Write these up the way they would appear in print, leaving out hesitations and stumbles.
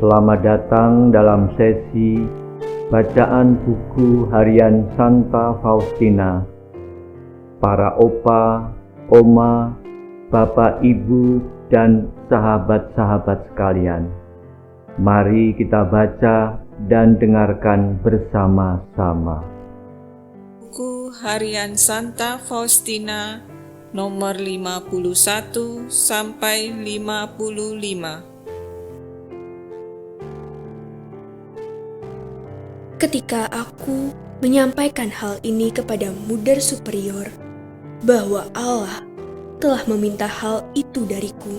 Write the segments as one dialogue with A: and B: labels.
A: Selamat datang dalam sesi bacaan buku harian Santa Faustina. Para opa, oma, bapak, ibu, dan sahabat-sahabat sekalian, mari kita baca dan dengarkan bersama-sama.
B: Buku harian Santa Faustina nomor 51 sampai 55.
C: Ketika aku menyampaikan hal ini kepada Mother Superior, bahwa Allah telah meminta hal itu dariku,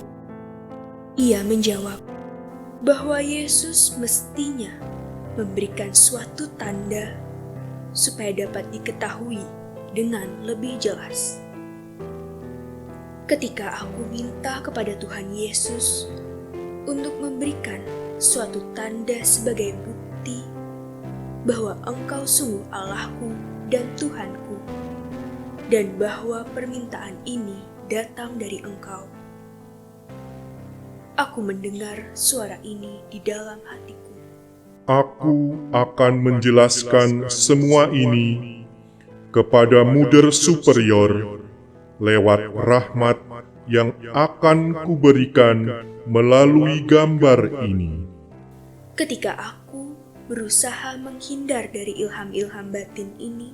C: ia menjawab bahwa Yesus mestinya memberikan suatu tanda supaya dapat diketahui dengan lebih jelas. Ketika aku minta kepada Tuhan Yesus untuk memberikan suatu tanda sebagai bukti bahwa Engkau sungguh Allahku dan Tuhanku, dan bahwa permintaan ini datang dari Engkau, aku mendengar suara ini di dalam hatiku.
D: Aku akan menjelaskan semua ini kepada Mother Superior lewat rahmat yang akan kuberikan melalui gambar ini.
C: Ketika aku berusaha menghindar dari ilham-ilham batin ini,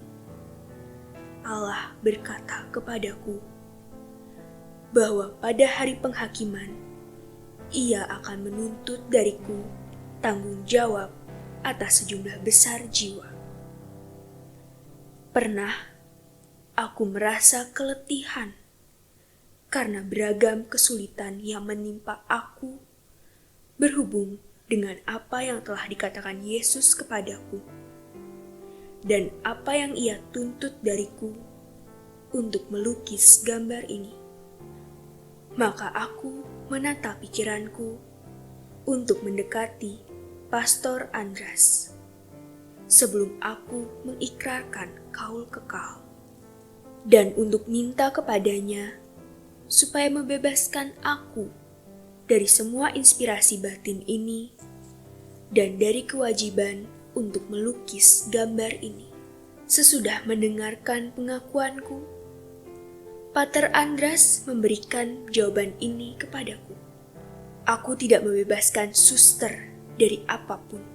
C: Allah berkata kepadaku bahwa pada hari penghakiman, Ia akan menuntut dariku tanggung jawab atas sejumlah besar jiwa. Pernah aku merasa keletihan karena beragam kesulitan yang menimpa aku berhubung dengan apa yang telah dikatakan Yesus kepadaku dan apa yang Ia tuntut dariku untuk melukis gambar ini. Maka aku menata pikiranku untuk mendekati Pastor Andras sebelum aku mengikrarkan kaul kekal, dan untuk minta kepadanya supaya membebaskan aku dari semua inspirasi batin ini dan dari kewajiban untuk melukis gambar ini. Sesudah mendengarkan pengakuanku, Pater Andras memberikan jawaban ini kepadaku. Aku tidak membebaskan suster dari apapun.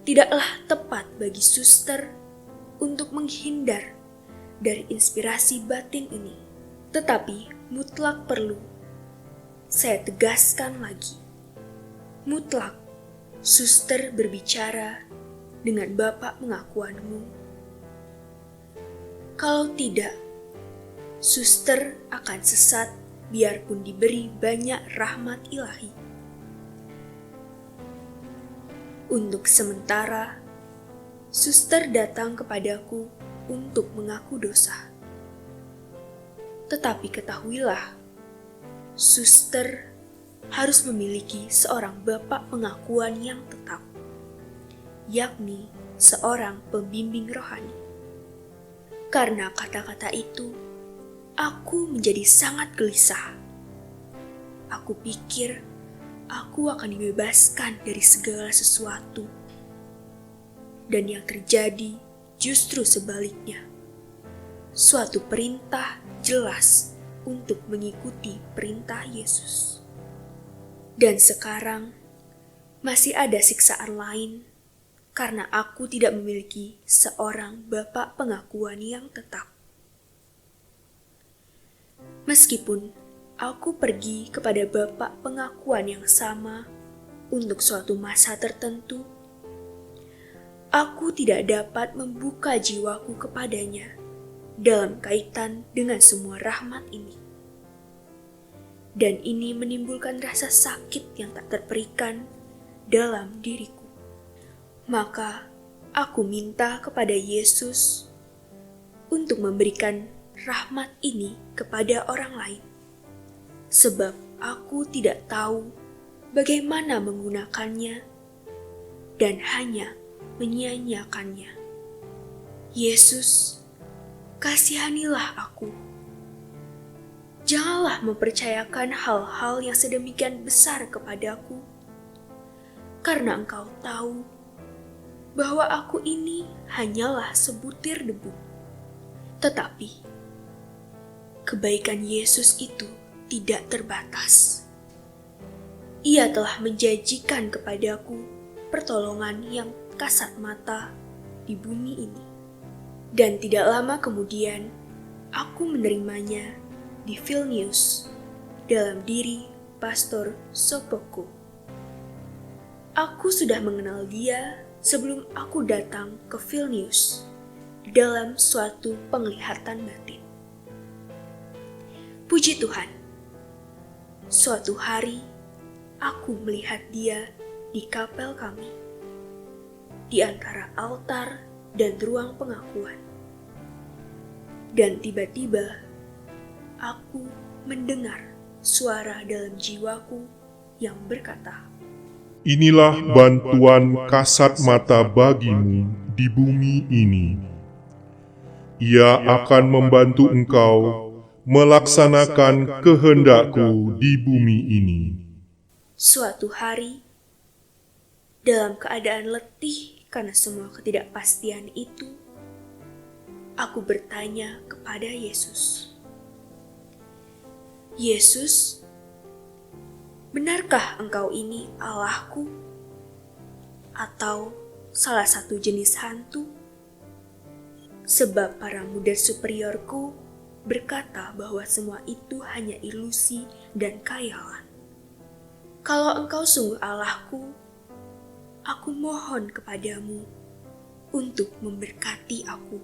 C: Tidaklah tepat bagi suster untuk menghindar dari inspirasi batin ini, tetapi mutlak perlu. Saya tegaskan lagi, mutlak suster berbicara dengan bapak pengakuanmu. Kalau tidak, suster akan sesat biarpun diberi banyak rahmat ilahi. Untuk sementara, suster datang kepadaku untuk mengaku dosa. Tetapi ketahuilah, suster harus memiliki seorang bapak pengakuan yang tetap, yakni seorang pembimbing rohani. Karena kata-kata itu, aku menjadi sangat gelisah. Aku pikir aku akan dibebaskan dari segala sesuatu. Dan yang terjadi justru sebaliknya. Suatu perintah jelas untuk mengikuti perintah Yesus. Dan sekarang masih ada siksaan lain karena aku tidak memiliki seorang bapak pengakuan yang tetap. Meskipun aku pergi kepada bapak pengakuan yang sama untuk suatu masa tertentu, aku tidak dapat membuka jiwaku kepadanya dalam kaitan dengan semua rahmat ini. Dan ini menimbulkan rasa sakit yang tak terperikan dalam diriku. Maka aku minta kepada Yesus untuk memberikan rahmat ini kepada orang lain, sebab aku tidak tahu bagaimana menggunakannya dan hanya menyia-nyiakannya. Yesus, kasihanilah aku. Janganlah mempercayakan hal-hal yang sedemikian besar kepadaku, karena Engkau tahu bahwa aku ini hanyalah sebutir debu. Tetapi kebaikan Yesus itu tidak terbatas. Ia telah menjanjikan kepadaku pertolongan yang kasat mata di bumi ini. Dan tidak lama kemudian, aku menerimanya di Vilnius dalam diri Pastor Sopoko. Aku sudah mengenal dia sebelum aku datang ke Vilnius dalam suatu penglihatan batin. Puji Tuhan, suatu hari aku melihat dia di kapel kami, di antara altar dan ruang pengakuan. Dan tiba-tiba aku mendengar suara dalam jiwaku yang berkata,
D: Inilah bantuan kasat mata bagimu di bumi ini. Ia akan membantu engkau melaksanakan kehendakku di bumi ini.
C: Suatu hari, dalam keadaan letih karena semua ketidakpastian itu, aku bertanya kepada Yesus, Yesus, benarkah Engkau ini Allahku? Atau salah satu jenis hantu? Sebab para muda superiorku berkata bahwa semua itu hanya ilusi dan khayalan. Kalau Engkau sungguh Allahku, aku mohon kepadamu untuk memberkati aku.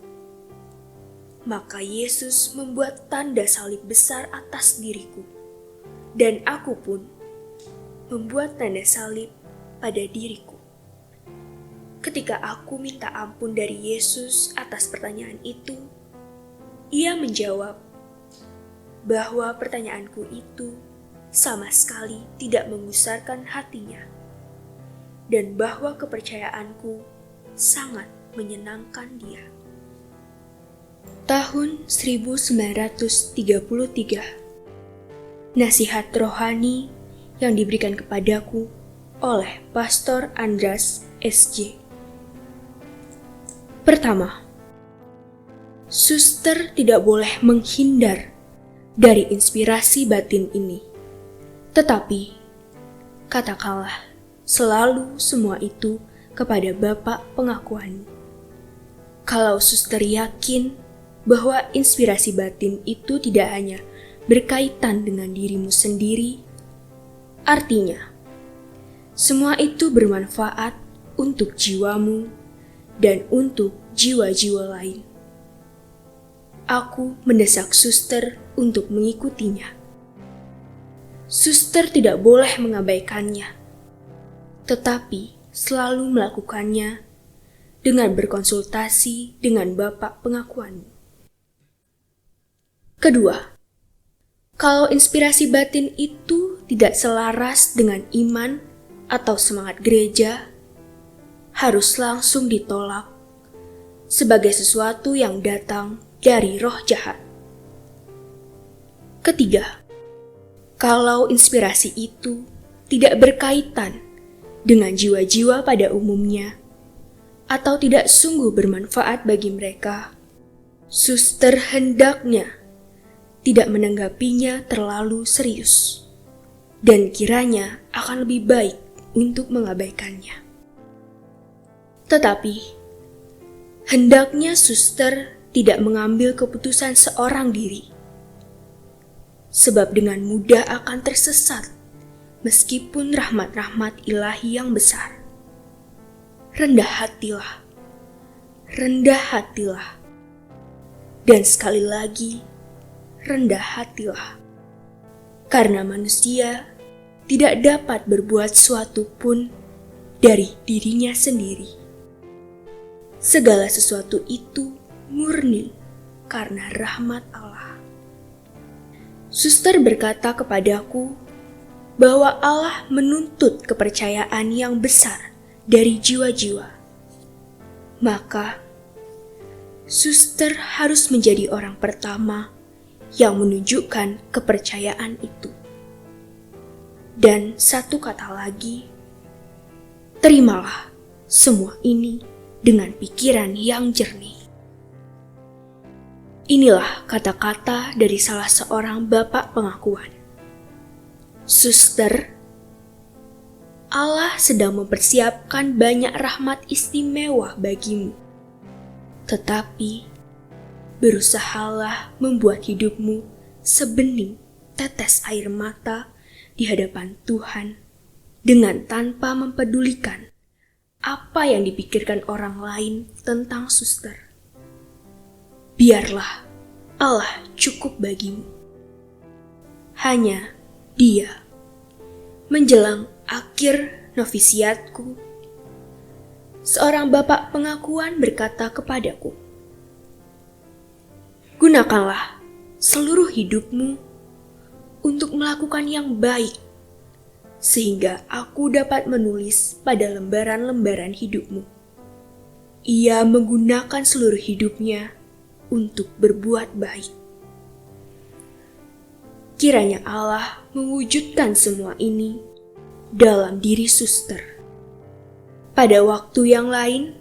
C: Maka Yesus membuat tanda salib besar atas diriku, dan aku pun membuat tanda salib pada diriku. Ketika aku minta ampun dari Yesus atas pertanyaan itu, Ia menjawab bahwa pertanyaanku itu sama sekali tidak mengusarkan hatinya, dan bahwa kepercayaanku sangat menyenangkan Dia. Tahun 1933, nasihat rohani yang diberikan kepadaku oleh Pastor Andras S.J. Pertama, suster tidak boleh menghindar dari inspirasi batin ini, tetapi katakanlah selalu semua itu kepada Bapak pengakuan. Kalau suster yakin bahwa inspirasi batin itu tidak hanya berkaitan dengan dirimu sendiri, artinya semua itu bermanfaat untuk jiwamu dan untuk jiwa-jiwa lain. Aku mendesak suster untuk mengikutinya. Suster tidak boleh mengabaikannya, tetapi selalu melakukannya dengan berkonsultasi dengan Bapak pengakuanmu. Kedua, kalau inspirasi batin itu tidak selaras dengan iman atau semangat gereja, harus langsung ditolak sebagai sesuatu yang datang dari roh jahat. Ketiga, kalau inspirasi itu tidak berkaitan dengan jiwa-jiwa pada umumnya atau tidak sungguh bermanfaat bagi mereka, suster hendaknya tidak menanggapinya terlalu serius, dan kiranya akan lebih baik untuk mengabaikannya. Tetapi, hendaknya suster tidak mengambil keputusan seorang diri, sebab dengan mudah akan tersesat meskipun rahmat-rahmat ilahi yang besar. Rendah hatilah, dan sekali lagi, rendah hatilah, karena manusia tidak dapat berbuat suatu pun dari dirinya sendiri. Segala sesuatu itu murni karena rahmat Allah. Suster berkata kepadaku bahwa Allah menuntut kepercayaan yang besar dari jiwa-jiwa. Maka, suster harus menjadi orang pertama yang menunjukkan kepercayaan itu. Dan satu kata lagi, terimalah semua ini dengan pikiran yang jernih. Inilah kata-kata dari salah seorang bapak pengakuan. Suster, Allah sedang mempersiapkan banyak rahmat istimewa bagimu. Tetapi, berusahalah membuat hidupmu sebening tetes air mata di hadapan Tuhan dengan tanpa mempedulikan apa yang dipikirkan orang lain tentang suster. Biarlah Allah cukup bagimu. Hanya Dia. Menjelang akhir novisiatku, seorang bapak pengakuan berkata kepadaku, "Gunakanlah seluruh hidupmu untuk melakukan yang baik, sehingga aku dapat menulis pada lembaran-lembaran hidupmu." Ia menggunakan seluruh hidupnya untuk berbuat baik. Kiranya Allah mewujudkan semua ini dalam diri suster. Pada waktu yang lain,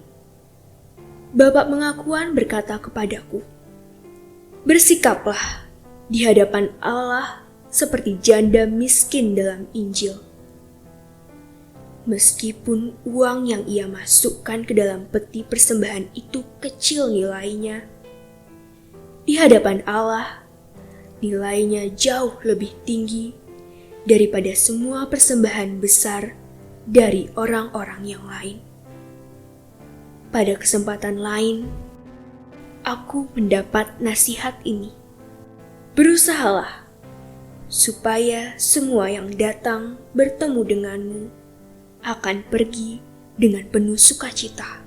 C: bapak pengakuan berkata kepadaku, "Bersikaplah di hadapan Allah seperti janda miskin dalam Injil. Meskipun uang yang ia masukkan ke dalam peti persembahan itu kecil nilainya, di hadapan Allah nilainya jauh lebih tinggi daripada semua persembahan besar dari orang-orang yang lain." Pada kesempatan lain, aku mendapat nasihat ini. Berusahalah supaya semua yang datang bertemu denganmu akan pergi dengan penuh sukacita.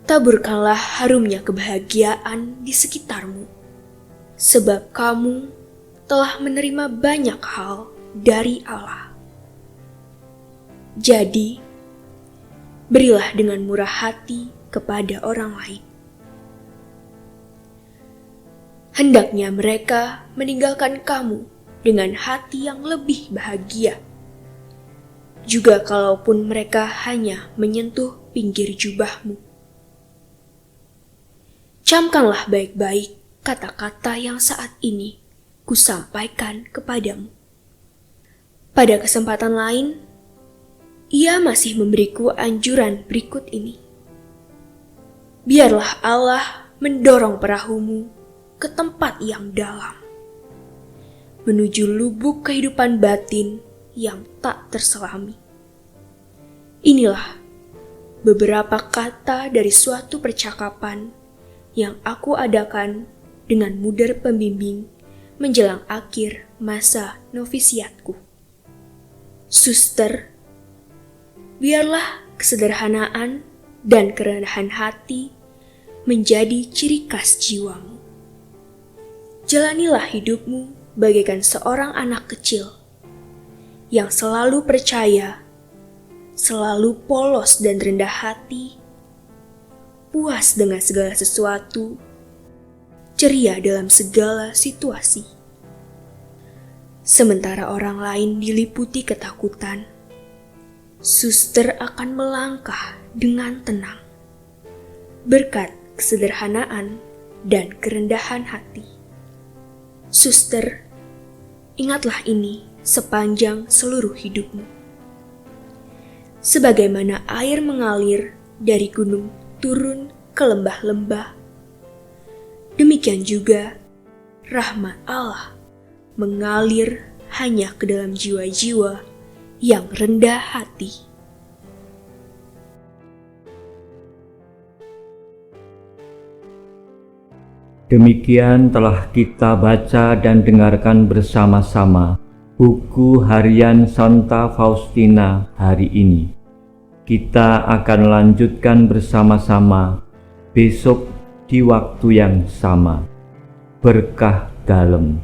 C: Taburkanlah harumnya kebahagiaan di sekitarmu, sebab kamu telah menerima banyak hal dari Allah. Jadi, berilah dengan murah hati kepada orang lain. Hendaknya mereka meninggalkan kamu dengan hati yang lebih bahagia, juga kalaupun mereka hanya menyentuh pinggir jubahmu. Camkanlah baik-baik kata-kata yang saat ini kusampaikan kepadamu. Pada kesempatan lain, ia masih memberiku anjuran berikut ini. Biarlah Allah mendorong perahumu ke tempat yang dalam, menuju lubuk kehidupan batin yang tak terselami. Inilah beberapa kata dari suatu percakapan yang aku adakan dengan muder pembimbing menjelang akhir masa novisiatku. Suster, biarlah kesederhanaan dan kerendahan hati menjadi ciri khas jiwamu. Jalanilah hidupmu bagaikan seorang anak kecil yang selalu percaya, selalu polos dan rendah hati, puas dengan segala sesuatu, ceria dalam segala situasi. Sementara orang lain diliputi ketakutan, suster akan melangkah dengan tenang, berkat kesederhanaan dan kerendahan hati. Suster, ingatlah ini sepanjang seluruh hidupmu. Sebagaimana air mengalir dari gunung turun ke lembah-lembah, demikian juga rahmat Allah mengalir hanya ke dalam jiwa-jiwa yang rendah hati.
A: Demikian telah kita baca dan dengarkan bersama-sama buku harian Santa Faustina hari ini. Kita akan lanjutkan bersama-sama besok di waktu yang sama. Berkah dalam.